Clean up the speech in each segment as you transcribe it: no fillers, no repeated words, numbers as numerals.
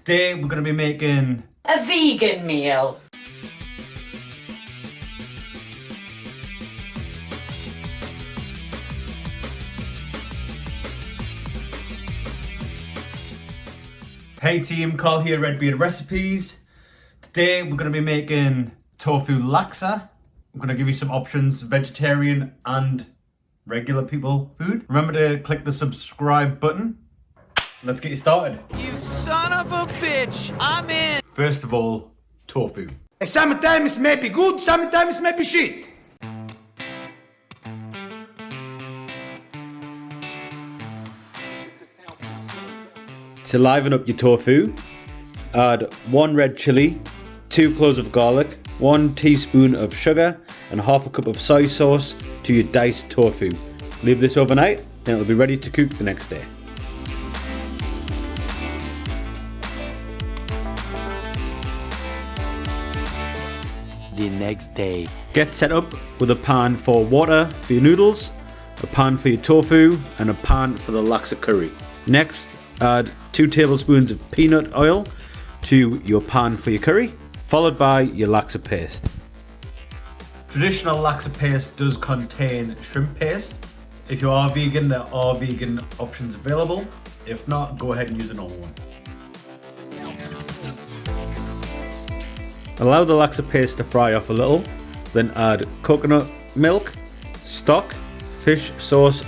Today we're going to be making a vegan meal. Hey team, Carl here, Red Beard Recipes. Today we're going to be making tofu laksa. I'm going to give you some options, vegetarian and regular people food. Remember to click the subscribe button. Let's get you started. You son of a bitch, I'm in. First of all, tofu. Sometimes it may be good, sometimes it may be shit. To liven up your tofu, add 1 red chilli, 2 cloves of garlic, 1 teaspoon of sugar and half a cup of soy sauce to your diced tofu. Leave this overnight and it'll be ready to cook the next day. The next day. Get set up with a pan for water for your noodles, a pan for your tofu and a pan for the laksa curry. Next, add 2 tablespoons of peanut oil to your pan for your curry, followed by your laksa paste. Traditional laksa paste does contain shrimp paste. If you are vegan, there are vegan options available. If not, go ahead and use a normal one. Allow the laksa paste to fry off a little, then add coconut milk, stock, fish sauce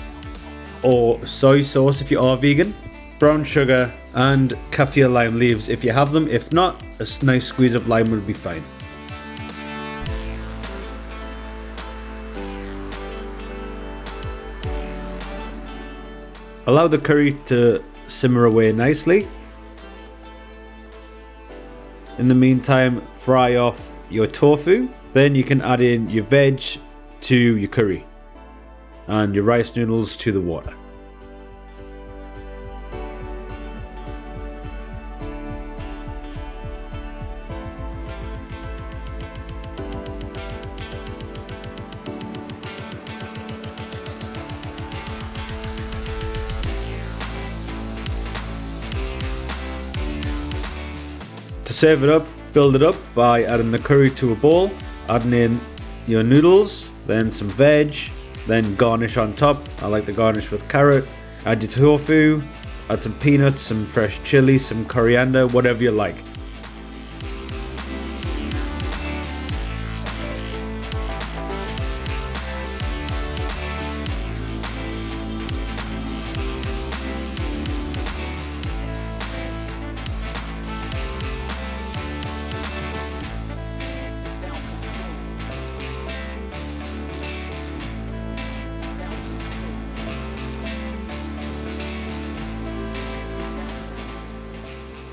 or soy sauce if you are vegan, brown sugar and Kaffir lime leaves if you have them. If not, a nice squeeze of lime will be fine. Allow the curry to simmer away nicely. In the meantime, fry off your tofu. Then you can add in your veg to your curry and your rice noodles to the water. To serve it up, build it up by adding the curry to a bowl, adding in your noodles, then some veg, then garnish on top. I like to garnish with carrot. Add your tofu, add some peanuts, some fresh chili, some coriander, whatever you like.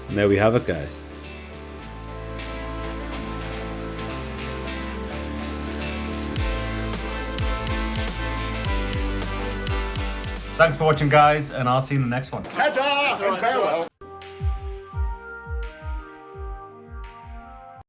And there we have it, guys. Thanks for watching, guys, and I'll see you in the next one. Ta-ta and farewell.